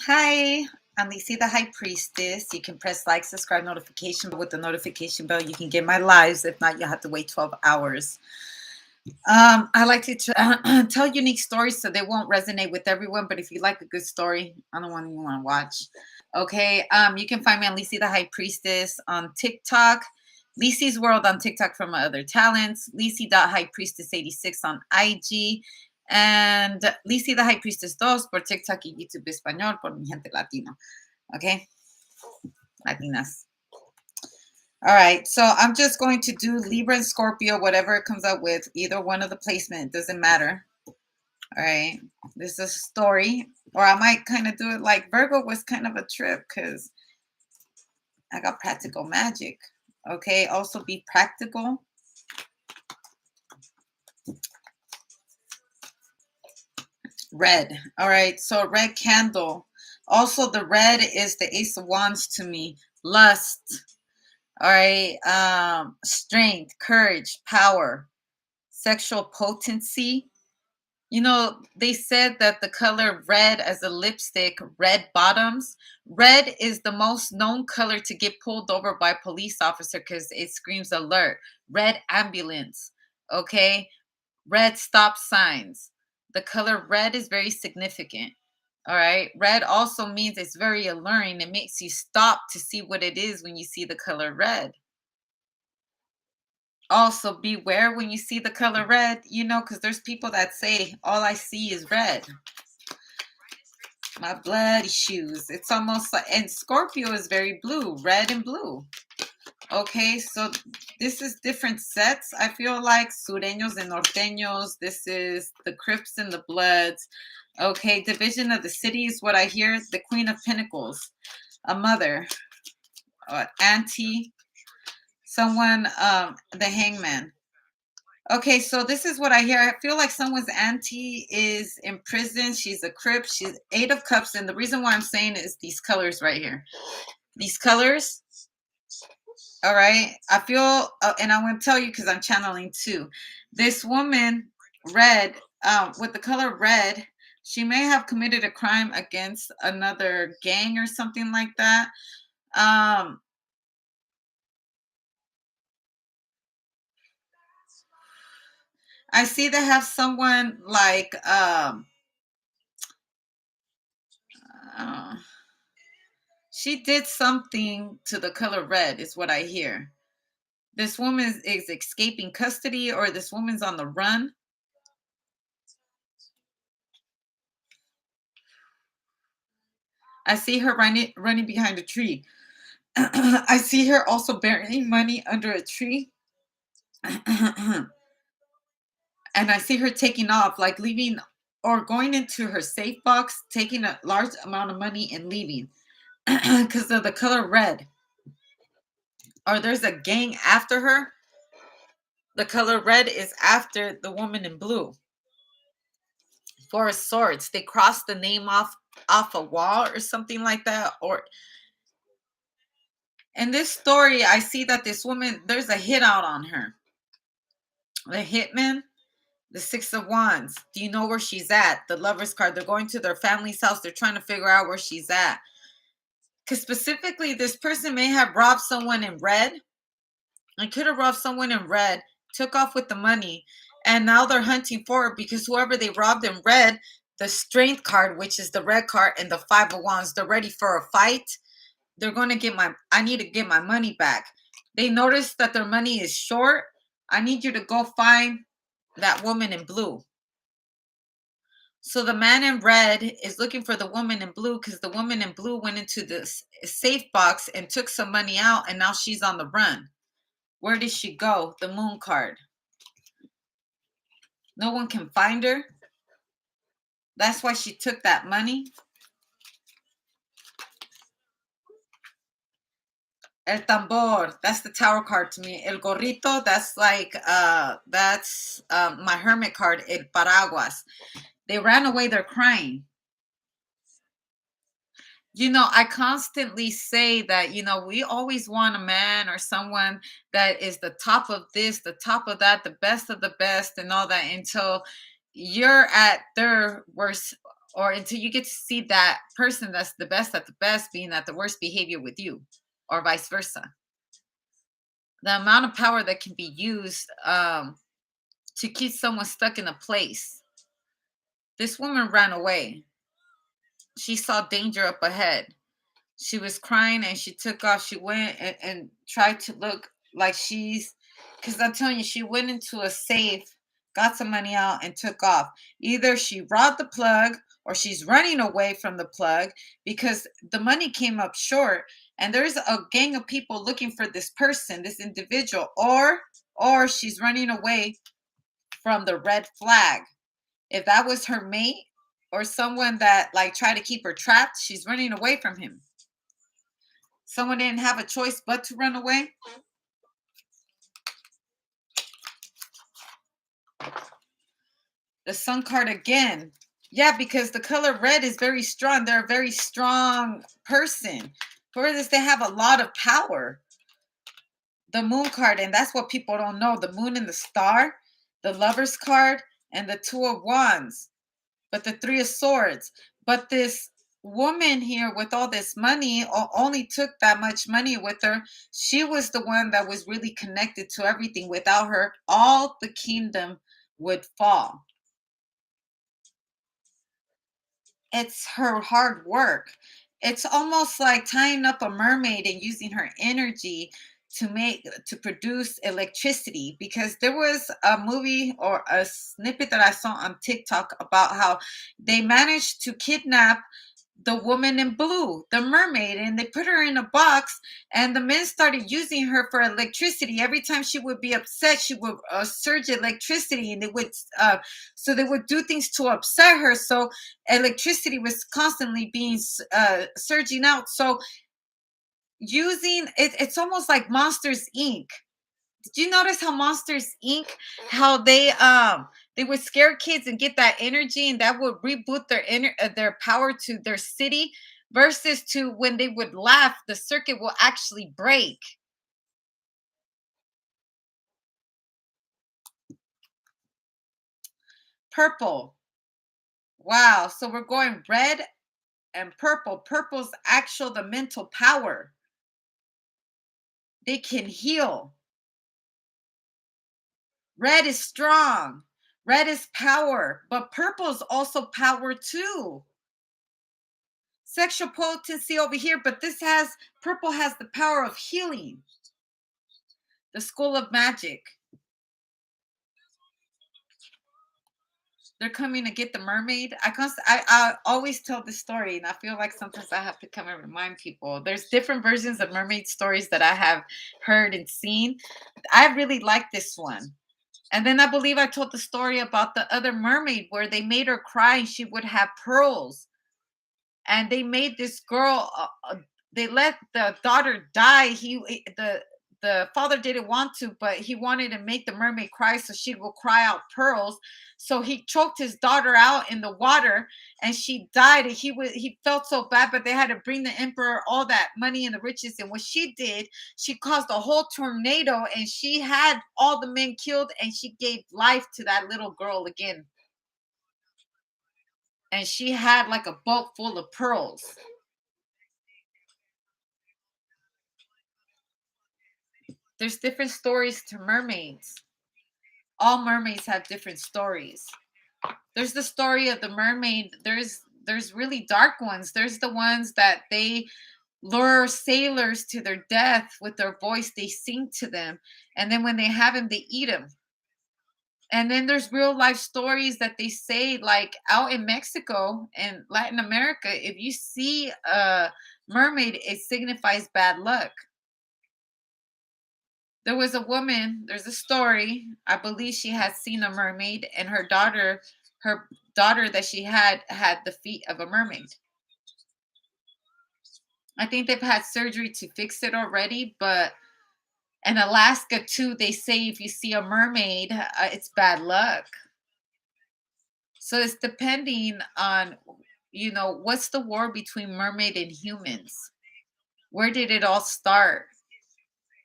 Hi, I'm Lisi the High Priestess. You can press like, subscribe, notification, but with the notification bell, you can get my lives. If not, you'll have to wait 12 hours. I like to tell unique stories so they won't resonate with everyone, but if you like a good story, I don't want you want to watch. Okay, you can find me on Lisi the High Priestess on TikTok, Lisi's World on TikTok for my other talents, Lisi.highpriestess86 on IG, and Lisi the High Priestess 2 por TikTok y YouTube Español por mi gente latino. Okay, Latinas. All right, so I'm just going to do Libra and Scorpio, whatever it comes up with, either one of the placement, it doesn't matter. All right, this is a story, or I might kind of do it like Virgo was kind of a trip because I got practical magic. Okay, also be practical. Red. All right, so a red candle. Also, the red is the Ace of Wands to me. Lust. All right, strength, courage, power, sexual potency. You know, they said that the color red as a lipstick, red bottoms. Red is the most known color to get pulled over by a police officer because it screams alert. Red ambulance, okay? Red stop signs. The color red is very significant, all right? Red also means it's very alluring. It makes you stop to see what it is when you see the color red. Also, beware when you see the color red, you know, because there's people that say, all I see is red. My bloody shoes. It's almost like, and Scorpio is very blue, red and blue. Okay, so this is different sets. I feel like Sureños and Norteños. This is the Crips and the Bloods. Okay, division of the city is what I hear. The Queen of Pentacles, a mother, auntie, someone, the Hangman. Okay, so this is what I hear. I feel like someone's auntie is in prison. She's a crip. She's Eight of Cups. And the reason why I'm saying is these colors right here. These colors, all right? I feel, and I'm going to tell you because I'm channeling too. This woman, red, with the color red, she may have committed a crime against another gang or something like that. I see they have someone like, she did something to the color red, is what I hear. This woman is escaping custody, or this woman's on the run. I see her running behind a tree. I see her also burying money under a tree. And I see her taking off, like leaving or going into her safe box, taking a large amount of money and leaving because of the color red. Or there's a gang after her. The color red is after the woman in blue. Four of Swords. They crossed the name off a wall or something like that. Or in this story, I see that this woman, there's a hit out on her. The hitman, the Six of Wands. Do you know where she's at? The Lover's card. They're going to their family's house. They're trying to figure out where she's at. Because specifically, this person may have robbed someone in red. I could have robbed someone in red, took off with the money, and now they're hunting for her because whoever they robbed in red, the Strength card, which is the red card, and the Five of Wands, they're ready for a fight. They're going to get I need to get my money back. They notice that their money is short. I need you to go find that woman in blue. So the man in red is looking for the woman in blue because the woman in blue went into this safe box and took some money out, and now she's on the run. Where did she go? The Moon card. No one can find her. That's why she took that money. El tambor, that's the Tower card to me. El gorrito, that's like that's my Hermit card. El paraguas. They ran away, they're crying. You know, I constantly say that, you know, we always want a man or someone that is the top of this, the top of that, the best of the best, and all that until you're at their worst or until you get to see that person that's the best at the best being at the worst behavior with you, or vice versa. The amount of power that can be used to keep someone stuck in a place. This woman ran away. She saw danger up ahead. She was crying and she took off. She went and tried to look like she's, because I'm telling you, she went into a safe, got some money out, and took off. Either she robbed the plug or she's running away from the plug because the money came up short and there's a gang of people looking for this person, this individual, or she's running away from the red flag. If that was her mate or someone that like tried to keep her trapped, she's running away from him. Someone didn't have a choice but to run away. The Sun card again. Yeah, because the color red is very strong. They're a very strong person. For this, they have a lot of power. The Moon card, and that's what people don't know. The Moon and the Star, the Lover's card, and the Two of Wands. But the Three of Swords. But this woman here with all this money only took that much money with her. She was the one that was really connected to everything. Without her, all the kingdom would fall. It's her hard work. It's almost like tying up a mermaid and using her energy to produce electricity, because there was a movie or a snippet that I saw on TikTok about how they managed to kidnap the woman in blue, the mermaid, and they put her in a box, and the men started using her for electricity. Every time she would be upset, she would surge electricity, and so they would do things to upset her. So electricity was constantly being surging out. So using it, it's almost like Monsters Inc. Did you notice how Monsters Inc. how they would scare kids and get that energy, and that would reboot their power to their city, versus to when they would laugh, the circuit will actually break. Purple. Wow. So we're going red and purple. Purple's actual the mental power. They can heal. Red is strong. Red is power, but purple is also power too. Sexual potency over here, but purple has the power of healing. The School of Magic. They're coming to get the mermaid. I always tell this story, and I feel like sometimes I have to come and remind people. There's different versions of mermaid stories that I have heard and seen. I really like this one. And then I believe I told the story about the other mermaid where they made her cry and she would have pearls. And they made this girl they let the daughter die. The father didn't want to, but he wanted to make the mermaid cry so she will cry out pearls. So he choked his daughter out in the water and she died. And he felt so bad, but they had to bring the emperor all that money and the riches. And what she did, she caused a whole tornado and she had all the men killed and she gave life to that little girl again. And she had like a boat full of pearls. There's different stories to mermaids. All mermaids have different stories. There's the story of the mermaid. There's really dark ones. There's the ones that they lure sailors to their death with their voice. They sing to them, and then when they have them, they eat them. And then there's real life stories that they say, like out in Mexico and Latin America, if you see a mermaid, it signifies bad luck. There was a woman, there's a story, I believe she had seen a mermaid, and her daughter that she had the feet of a mermaid. I think they've had surgery to fix it already, but in Alaska too, they say if you see a mermaid, it's bad luck. So it's depending on, what's the war between mermaid and humans? Where did it all start?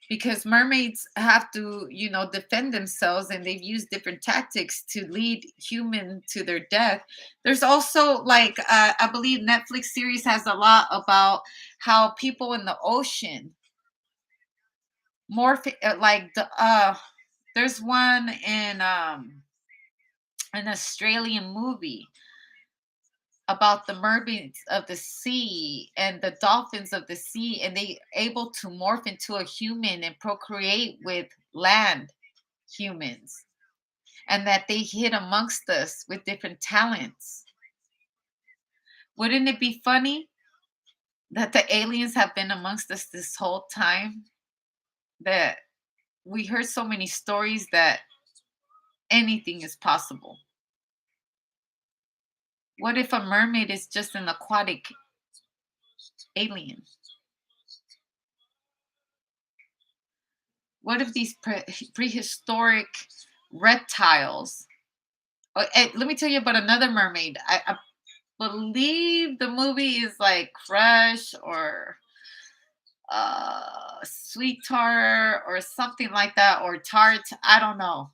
because mermaids have to, defend themselves, and they've used different tactics to lead human to their death. There's also, like, I believe Netflix series has a lot about how people in the ocean morph, like there's one in an Australian movie about the mermaids of the sea and the dolphins of the sea, and they able to morph into a human and procreate with land humans, and that they hid amongst us with different talents. Wouldn't it be funny that the aliens have been amongst us this whole time? That we heard so many stories that anything is possible. What if a mermaid is just an aquatic alien? What if these prehistoric reptiles? Oh, let me tell you about another mermaid. I believe the movie is like Crush or Sweet Tart or something like that, or Tart. I don't know.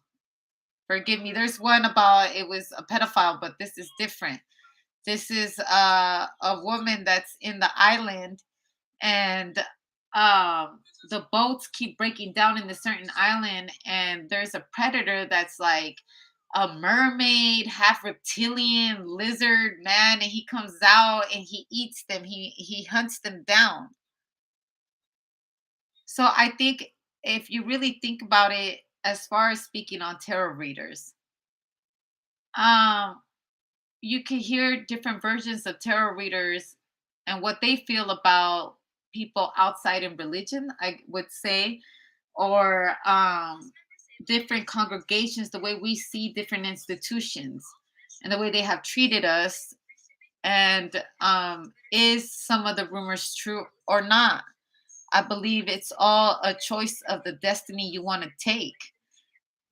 Forgive me. There's one about it was a pedophile, but this is different. This is a woman that's in the island, and the boats keep breaking down in a certain island, and there's a predator that's like a mermaid, half reptilian lizard man, and he comes out and he eats them. He hunts them down. So I think if you really think about it, as far as speaking on tarot readers, um, you can hear different versions of tarot readers and what they feel about people outside in religion, I would say, or different congregations, the way we see different institutions and the way they have treated us, and is some of the rumors true or not? I believe it's all a choice of the destiny you want to take,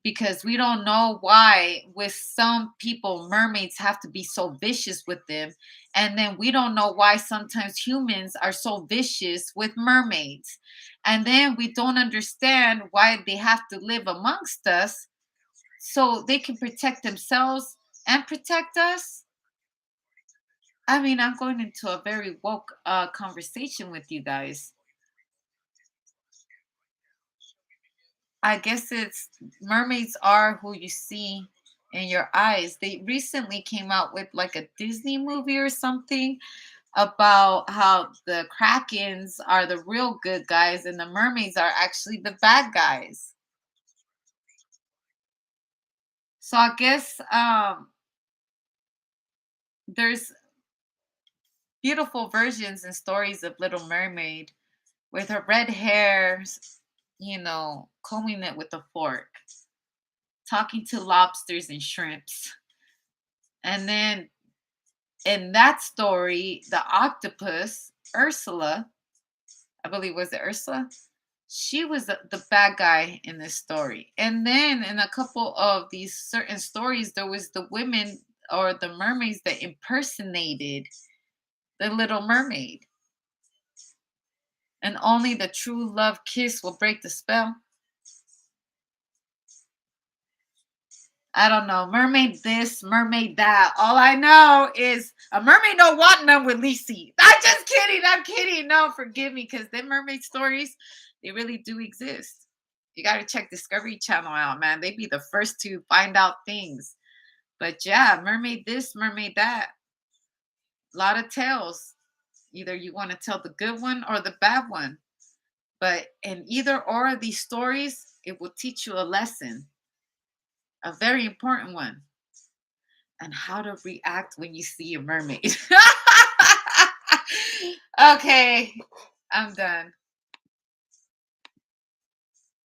because we don't know why with some people mermaids have to be so vicious with them, and then we don't know why sometimes humans are so vicious with mermaids, and then we don't understand why they have to live amongst us so they can protect themselves and protect us. I mean, I'm going into a very woke conversation with you guys. I guess it's mermaids are who you see in your eyes. They recently came out with like a Disney movie or something about how the krakens are the real good guys and the mermaids are actually the bad guys. So I guess there's beautiful versions and stories of Little Mermaid with her red hair, combing it with a fork, talking to lobsters and shrimps. And then in that story, the octopus, Ursula, I believe, was it Ursula? She was the bad guy in this story. And then in a couple of these certain stories, there was the women or the mermaids that impersonated the Little Mermaid. And only the true love kiss will break the spell. I don't know. Mermaid this, mermaid that. All I know is a mermaid don't want none with Lisi. I'm just kidding. I'm kidding. No, forgive me, because the mermaid stories, they really do exist. You got to check Discovery Channel out, man. They be the first to find out things. But yeah, mermaid this, mermaid that. A lot of tales. Either you want to tell the good one or the bad one. But in either or of these stories, it will teach you a lesson, a very important one, and how to react when you see a mermaid. Okay, I'm done.